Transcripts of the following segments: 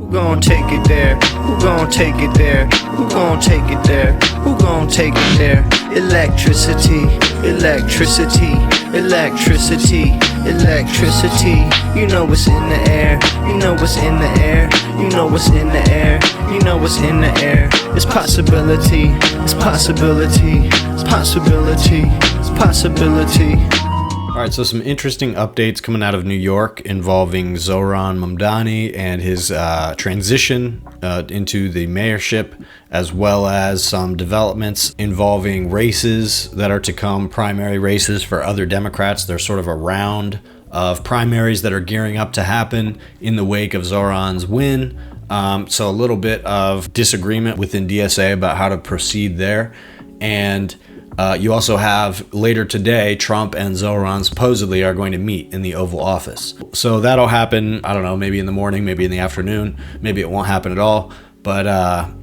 Who gon' take it there? Who gon' take it there? Who gon' take it there? Who gon' take it there? Electricity, electricity, electricity, electricity. You know what's in the air. You know what's in the air. You know what's in the air. You know what's in the air. It's possibility. It's possibility. It's possibility. It's possibility. All right, so some interesting updates coming out of New York involving Zohran Mamdani and his transition into the mayorship, as well as some developments involving races that are to come, primary races for other Democrats. There's sort of a round of primaries that are gearing up to happen in the wake of Zohran's win. So a little bit of disagreement within DSA about how to proceed there. And you also have later today, Trump and Zohran supposedly are going to meet in the Oval Office. So that'll happen, I don't know, maybe in the morning, maybe in the afternoon, maybe it won't happen at all. But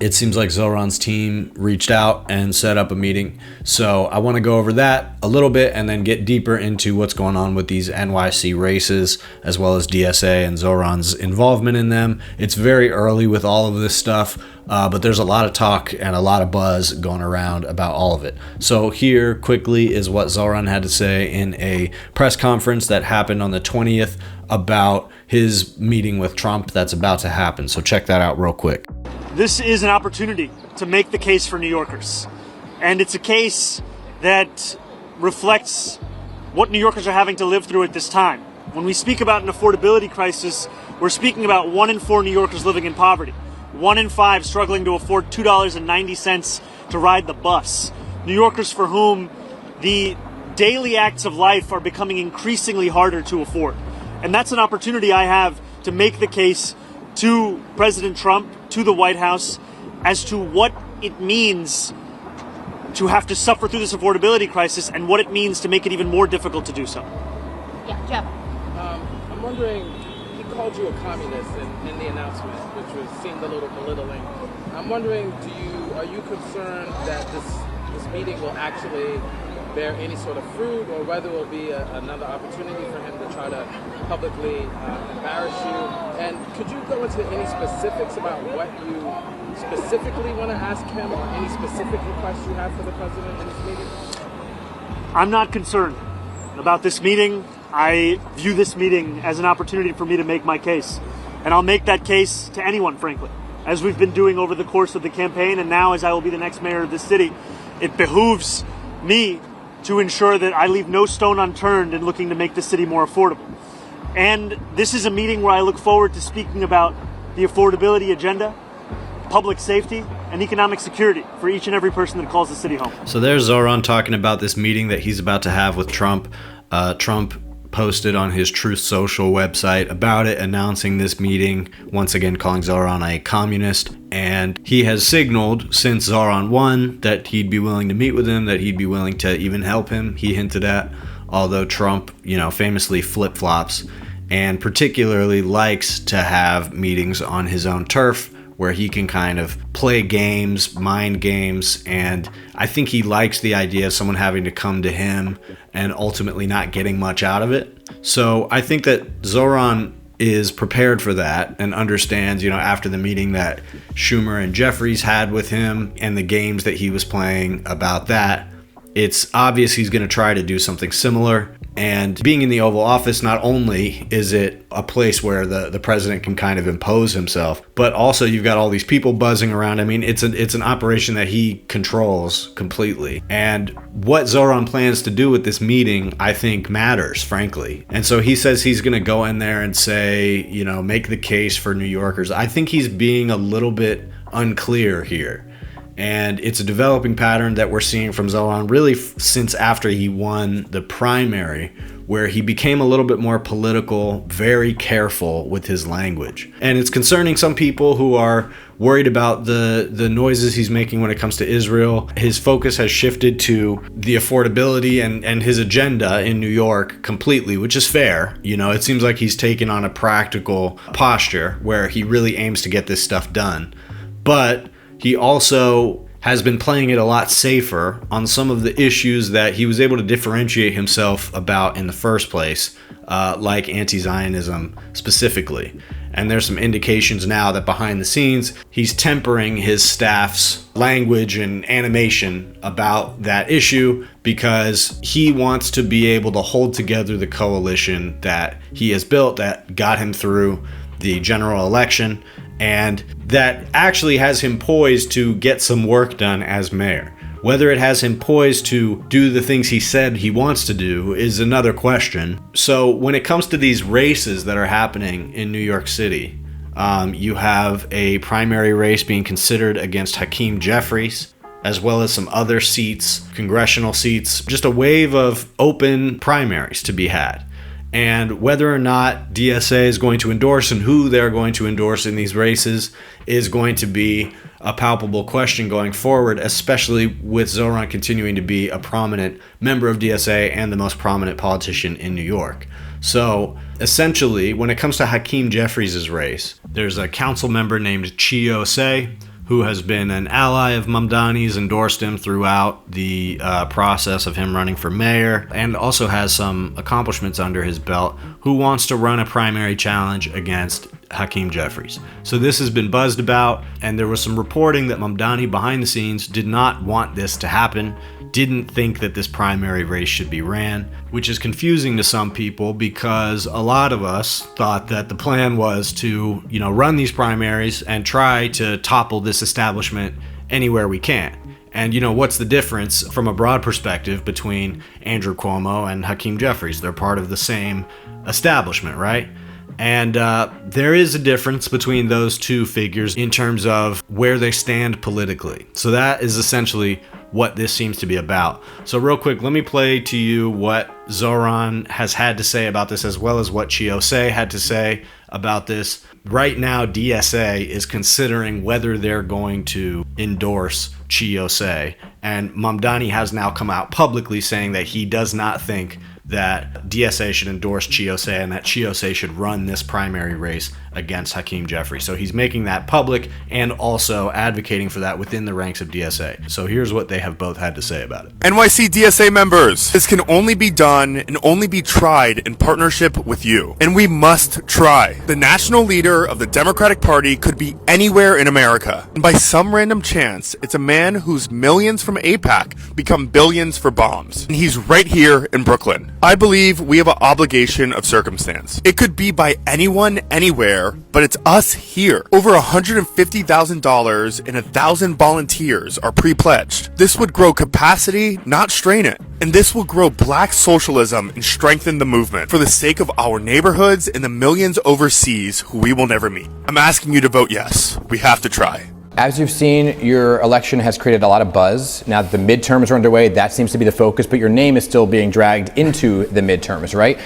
it seems like Zohran's team reached out and set up a meeting. So I want to go over that a little bit and then get deeper into what's going on with these NYC races, as well as DSA and Zohran's involvement in them. It's very early with all of this stuff, but there's a lot of talk and a lot of buzz going around about all of it. So here quickly is what Zohran had to say in a press conference that happened on the 20th about his meeting with Trump that's about to happen. So check that out real quick. This is an opportunity to make the case for New Yorkers. And it's a case that reflects what New Yorkers are having to live through at this time. When we speak about an affordability crisis, we're speaking about 1 in 4 New Yorkers living in poverty. 1 in 5 struggling to afford $2.90 to ride the bus. New Yorkers for whom the daily acts of life are becoming increasingly harder to afford. And that's an opportunity I have to make the case to President Trump, to the White House, as to what it means to have to suffer through this affordability crisis and what it means to make it even more difficult to do so. Yeah, Jeff. I'm wondering, he called you a communist in the announcement, which seemed a little belittling. I'm wondering, are you concerned that this meeting will actually bear any sort of fruit, or whether it will be another opportunity for him to try to publicly embarrass you? And could you go into any specifics about what you specifically want to ask him, or any specific requests you have for the president in this meeting? I'm not concerned about this meeting. I view this meeting as an opportunity for me to make my case. And I'll make that case to anyone, frankly, as we've been doing over the course of the campaign, and now as I will be the next mayor of this city. It behooves me to ensure that I leave no stone unturned in looking to make the city more affordable. And this is a meeting where I look forward to speaking about the affordability agenda, public safety, and economic security for each and every person that calls the city home. So there's Zohran talking about this meeting that he's about to have with Trump. Trump posted on his Truth Social website about it, announcing this meeting, once again calling Zohran a communist. And he has signaled since Zohran won that he'd be willing to meet with him, that he'd be willing to even help him, he hinted at, although Trump, famously flip-flops and particularly likes to have meetings on his own turf where he can kind of play games, mind games, and I think he likes the idea of someone having to come to him and ultimately not getting much out of it. So I think that Zohran is prepared for that and understands, after the meeting that Schumer and Jeffries had with him and the games that he was playing about that, it's obvious he's going to try to do something similar. And being in the Oval Office, not only is it a place where the president can kind of impose himself, but also you've got all these people buzzing around. I mean, it's an operation that he controls completely. And what Zohran plans to do with this meeting, I think, matters, frankly. And so he says he's going to go in there and say, make the case for New Yorkers. I think he's being a little bit unclear here. And it's a developing pattern that we're seeing from Zohran really since after he won the primary, where he became a little bit more political, very careful with his language. And it's concerning some people who are worried about the noises he's making when it comes to Israel. His focus has shifted to the affordability and his agenda in New York completely, which is fair. It seems like he's taken on a practical posture where he really aims to get this stuff done. But he also has been playing it a lot safer on some of the issues that he was able to differentiate himself about in the first place, like anti-Zionism specifically. And there's some indications now that behind the scenes, he's tempering his staff's language and animation about that issue because he wants to be able to hold together the coalition that he has built that got him through the general election and that actually has him poised to get some work done as mayor. Whether it has him poised to do the things he said he wants to do is another question. So when it comes to these races that are happening in New York City, you have a primary race being considered against Hakeem Jeffries, as well as some other seats, congressional seats, just a wave of open primaries to be had. And whether or not DSA is going to endorse and who they're going to endorse in these races is going to be a palpable question going forward, especially with Zohran continuing to be a prominent member of DSA and the most prominent politician in New York. So essentially, when it comes to Hakeem Jeffries' race, there's a council member named Chi Ossé, who has been an ally of Mamdani's, endorsed him throughout the process of him running for mayor, and also has some accomplishments under his belt, who wants to run a primary challenge against Hakeem Jeffries. So this has been buzzed about, and there was some reporting that Mamdani behind the scenes did not want this to happen, didn't think that this primary race should be ran, which is confusing to some people because a lot of us thought that the plan was to, run these primaries and try to topple this establishment anywhere we can. And what's the difference from a broad perspective between Andrew Cuomo and Hakeem Jeffries? They're part of the same establishment, right? And there is a difference between those two figures in terms of where they stand politically. So that is essentially what this seems to be about. So real quick, let me play to you what Zohran has had to say about this, as well as what Chi Ossé had to say about this. Right now, DSA is considering whether they're going to endorse Chi Ossé, and Mamdani has now come out publicly saying that he does not think that DSA should endorse Chi Ossé and that Chi Ossé should run this primary race against Hakeem Jeffries. So he's making that public and also advocating for that within the ranks of DSA. So here's what they have both had to say about it. NYC DSA members, this can only be done and only be tried in partnership with you. And we must try. The national leader of the Democratic Party could be anywhere in America. And by some random chance, it's a man whose millions from AIPAC become billions for bombs. And he's right here in Brooklyn. I believe we have an obligation of circumstance. It could be by anyone, anywhere, but it's us here. Over $150,000 and 1,000 volunteers are pre-pledged. This would grow capacity, not strain it. And this will grow black socialism and strengthen the movement for the sake of our neighborhoods and the millions overseas who we will never meet. I'm asking you to vote yes. We have to try. As you've seen, your election has created a lot of buzz. Now that the midterms are underway, that seems to be the focus, but your name is still being dragged into the midterms, right?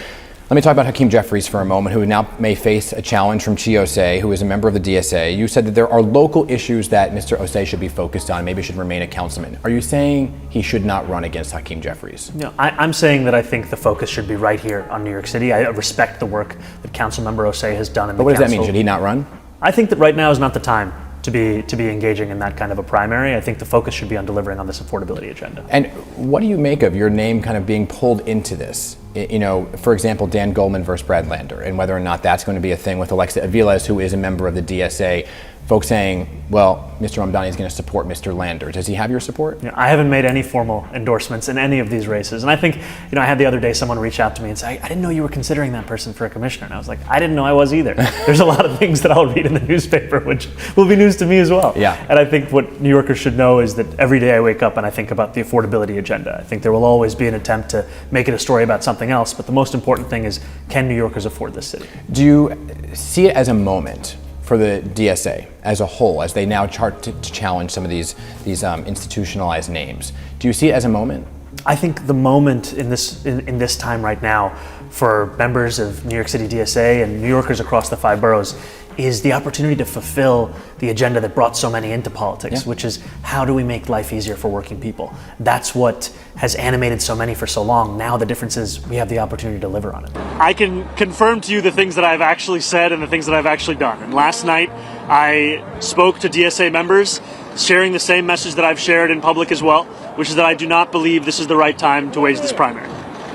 Let me talk about Hakeem Jeffries for a moment, who now may face a challenge from Chi Ossé, who is a member of the DSA. You said that there are local issues that Mr. Ossé should be focused on, maybe should remain a councilman. Are you saying he should not run against Hakeem Jeffries? No, I'm saying that I think the focus should be right here on New York City. I respect the work that Councilmember Ossé has done in the council. But what does that mean? Should he not run? I think that right now is not the time to be engaging in that kind of a primary. I think the focus should be on delivering on this affordability agenda. And what do you make of your name kind of being pulled into this? For example, Dan Goldman versus Brad Lander, and whether or not that's going to be a thing with Alexa Aviles, who is a member of the DSA. Folks saying, well, Mr. Mamdani is going to support Mr. Lander. Does he have your support? I haven't made any formal endorsements in any of these races. And I think, I had the other day someone reach out to me and say, I didn't know you were considering that person for a commissioner. And I was like, I didn't know I was either. There's a lot of things that I'll read in the newspaper, which will be news to me as well. Yeah. And I think what New Yorkers should know is that every day I wake up and I think about the affordability agenda. I think there will always be an attempt to make it a story about something else. But the most important thing is, can New Yorkers afford this city? Do you see it as a moment for the DSA as a whole, as they now chart to challenge some of these institutionalized names? Do you see it as a moment? I think the moment in this time right now for members of New York City DSA and New Yorkers across the 5 boroughs is the opportunity to fulfill the agenda that brought so many into politics, which is how do we make life easier for working people? That's what has animated so many for so long. Now the difference is we have the opportunity to deliver on it. I can confirm to you the things that I've actually said and the things that I've actually done. And last night I spoke to DSA members sharing the same message that I've shared in public as well, which is that I do not believe this is the right time to wage this primary.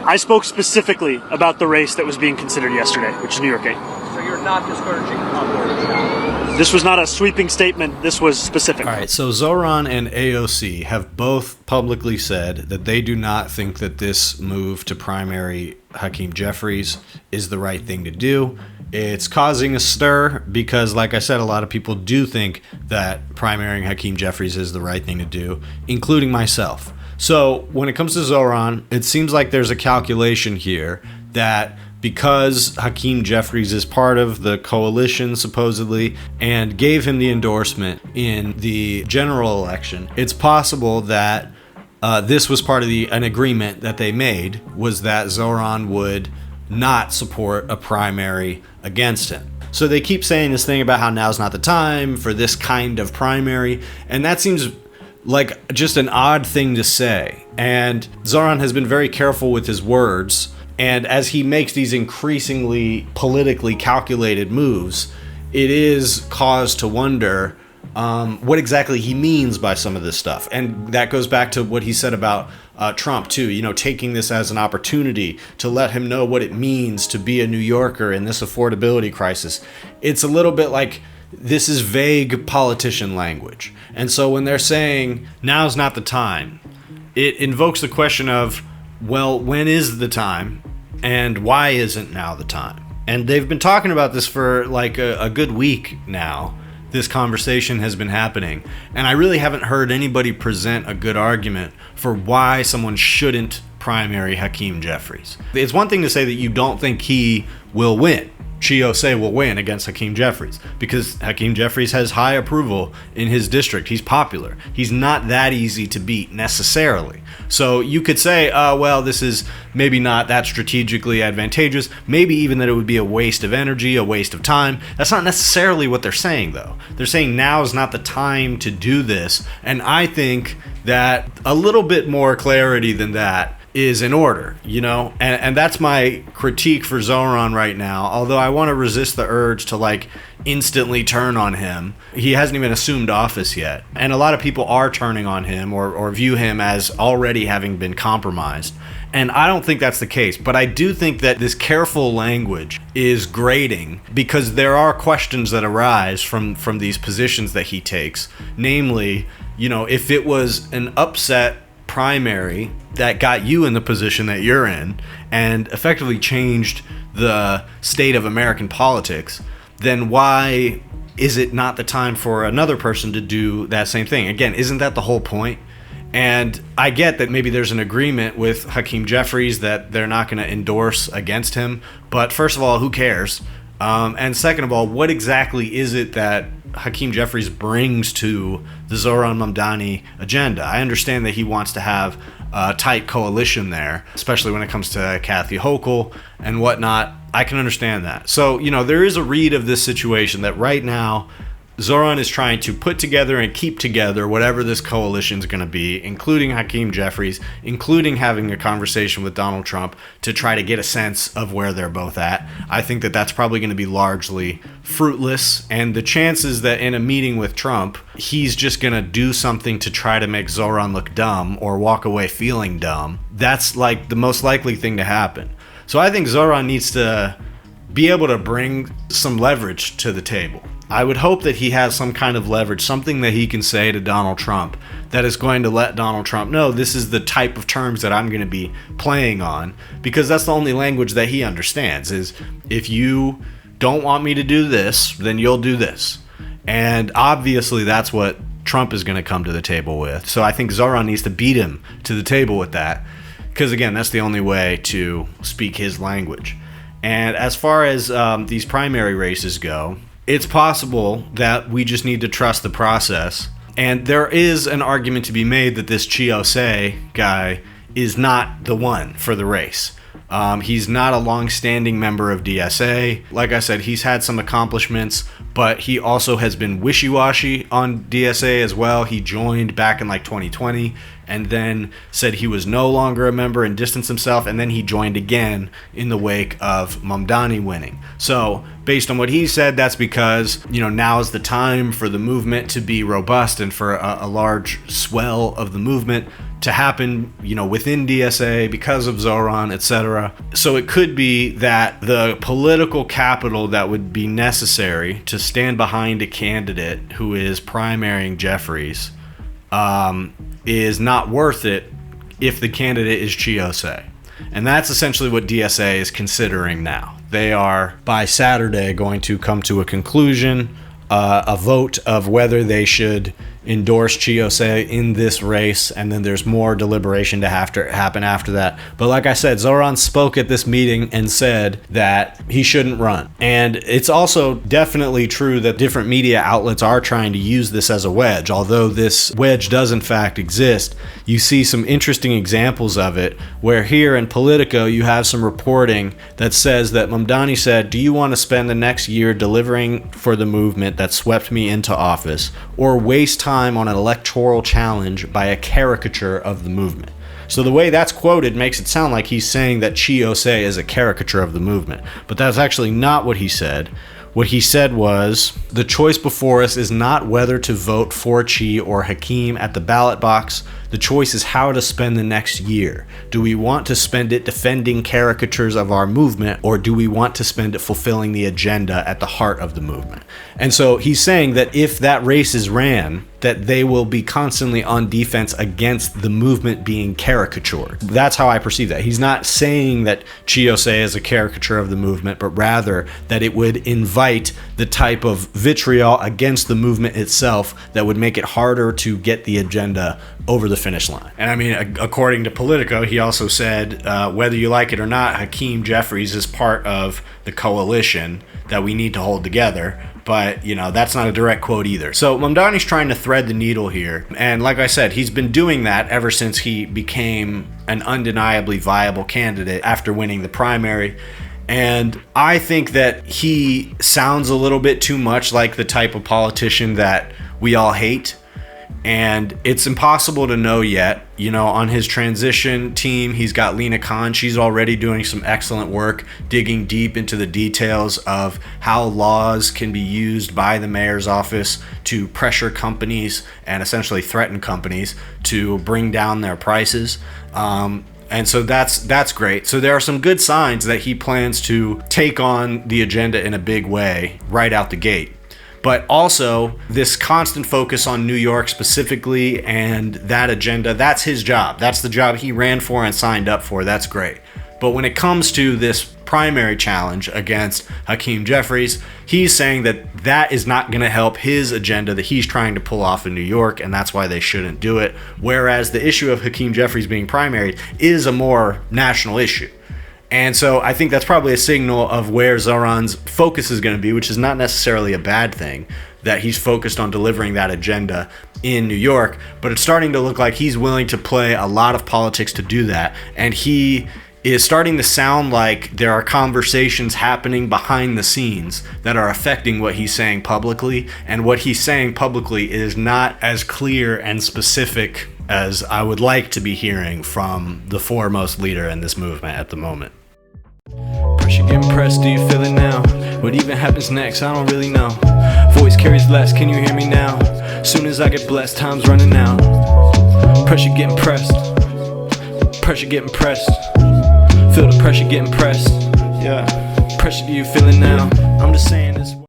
I spoke specifically about the race that was being considered yesterday, which is New York 8. So you're not discouraging upwards? This was not a sweeping statement. This was specific. All right, so Zohran and AOC have both publicly said that they do not think that this move to primary Hakeem Jeffries is the right thing to do. It's causing a stir because, like I said, a lot of people do think that primarying Hakeem Jeffries is the right thing to do, including myself. So when it comes to Zohran, it seems like there's a calculation here that because Hakeem Jeffries is part of the coalition, supposedly, and gave him the endorsement in the general election, it's possible that this was part of an agreement that they made, was that Zohran would not support a primary against him. So they keep saying this thing about how now's not the time for this kind of primary, and that seems like just an odd thing to say. And Zohran has been very careful with his words, and as he makes these increasingly politically calculated moves, it is cause to wonder what exactly he means by some of this stuff. And that goes back to what he said about Trump too, you know, taking this as an opportunity to let him know what it means to be a New Yorker in this affordability crisis. It's a little bit like this is vague politician language. And so when they're saying now's not the time, it invokes the question of, well, when is the time and why isn't now the time? And they've been talking about this for like a good week now. This conversation has been happening, and I really haven't heard anybody present a good argument for why someone shouldn't primary Hakeem Jeffries. It's one thing to say that you don't think he will win. Chi Ossé will win against Hakeem Jeffries because Hakeem Jeffries has high approval in his district. He's popular. He's not that easy to beat necessarily. So you could say, well, this is maybe not that strategically advantageous. Maybe even that it would be a waste of energy, a waste of time. That's not necessarily what they're saying, though. They're saying now is not the time to do this. And I think that a little bit more clarity than that is in order, you know, and that's my critique for Zohran right now. Although I want to resist the urge to like instantly turn on him. He hasn't even assumed office yet, and a lot of people are turning on him or view him as already having been compromised. And I don't think that's the case, but I do think that this careful language is grating because there are questions that arise from these positions that he takes. Namely, you know, if it was an upset primary that got you in the position that you're in and effectively changed the state of American politics, then why is it not the time for another person to do that same thing? Again, isn't that the whole point? And I get that maybe there's an agreement with Hakeem Jeffries that they're not going to endorse against him, but first of all, who cares? And second of all, what exactly is it that Hakeem Jeffries brings to the Zohran Mamdani agenda? I understand that he wants to have a tight coalition there, especially when it comes to Kathy Hochul and whatnot. I can understand that. So, you know, there is a read of this situation that right now Zohran is trying to put together and keep together whatever this coalition is going to be, including Hakeem Jeffries, including having a conversation with Donald Trump to try to get a sense of where they're both at. I think that that's probably going to be largely fruitless, and the chances that in a meeting with Trump, he's just going to do something to try to make Zohran look dumb or walk away feeling dumb, that's like the most likely thing to happen. So I think Zohran needs to be able to bring some leverage to the table. I would hope that he has some kind of leverage, something that he can say to Donald Trump that is going to let Donald Trump know this is the type of terms that I'm going to be playing on, because that's the only language that he understands is if you don't want me to do this, then you'll do this. And obviously that's what Trump is going to come to the table with. So I think Zohran needs to beat him to the table with that, because again, that's the only way to speak his language. And as far as these primary races go, it's possible that we just need to trust the process. And there is an argument to be made that this Chi Ossé guy is not the one for the race. He's not a long-standing member of DSA. Like I said, he's had some accomplishments, but he also has been wishy-washy on DSA as well. He joined back in like 2020 and then said he was no longer a member and distanced himself, and then he joined again in the wake of Mamdani winning. So based on what he said, that's because, now is the time for the movement to be robust and for a large swell of the movement to happen, within DSA because of Zohran, etc. So it could be that the political capital that would be necessary to stand behind a candidate who is primarying Jeffries is not worth it if the candidate is Chi Ossé. And that's essentially what DSA is considering now. They are, by Saturday, going to come to a conclusion, a vote of whether they should endorse Chi Ossé in this race, and then there's more deliberation to have to happen after that. But like I said, Zohran spoke at this meeting and said that he shouldn't run. And it's also definitely true that different media outlets are trying to use this as a wedge. Although this wedge does in fact exist, you see some interesting examples of it, where here in Politico you have some reporting that says that Mamdani said, "Do you want to spend the next year delivering for the movement that swept me into office, or waste time on an electoral challenge by a caricature of the movement?" So the way that's quoted makes it sound like he's saying that Chi Ossé is a caricature of the movement, but that's actually not what he said. What he said was, "The choice before us is not whether to vote for Chi or Hakeem at the ballot box. The choice is how to spend the next year. Do we want to spend it defending caricatures of our movement, or do we want to spend it fulfilling the agenda at the heart of the movement?" And so he's saying that if that race is ran, that they will be constantly on defense against the movement being caricatured. That's how I perceive that. He's not saying that Chi Ossé is a caricature of the movement, but rather that it would invite the type of vitriol against the movement itself that would make it harder to get the agenda over the finish line. And I mean, according to Politico, he also said, whether you like it or not, Hakeem Jeffries is part of the coalition that we need to hold together. But, that's not a direct quote either. So Mamdani's trying to thread the needle here. And like I said, he's been doing that ever since he became an undeniably viable candidate after winning the primary. And I think that he sounds a little bit too much like the type of politician that we all hate. And it's impossible to know yet. On his transition team, he's got Lena Khan. She's already doing some excellent work, digging deep into the details of how laws can be used by the mayor's office to pressure companies and essentially threaten companies to bring down their prices. And so that's great. So there are some good signs that he plans to take on the agenda in a big way right out the gate. But also, this constant focus on New York specifically and that agenda, that's his job. That's the job he ran for and signed up for. That's great. But when it comes to this primary challenge against Hakeem Jeffries, he's saying that that is not going to help his agenda that he's trying to pull off in New York, and that's why they shouldn't do it. Whereas the issue of Hakeem Jeffries being primaried is a more national issue. And so I think that's probably a signal of where Zohran's focus is going to be, which is not necessarily a bad thing, that he's focused on delivering that agenda in New York. But it's starting to look like he's willing to play a lot of politics to do that. And he is starting to sound like there are conversations happening behind the scenes that are affecting what he's saying publicly. And what he's saying publicly is not as clear and specific as I would like to be hearing from the foremost leader in this movement at the moment. Pressure getting pressed, do you feel it now? What even happens next, I don't really know. Voice carries less, can you hear me now? Soon as I get blessed, time's running out. Pressure getting pressed. Pressure getting pressed. Feel the pressure getting pressed. Yeah. Pressure, do you feel it now? I'm just saying this.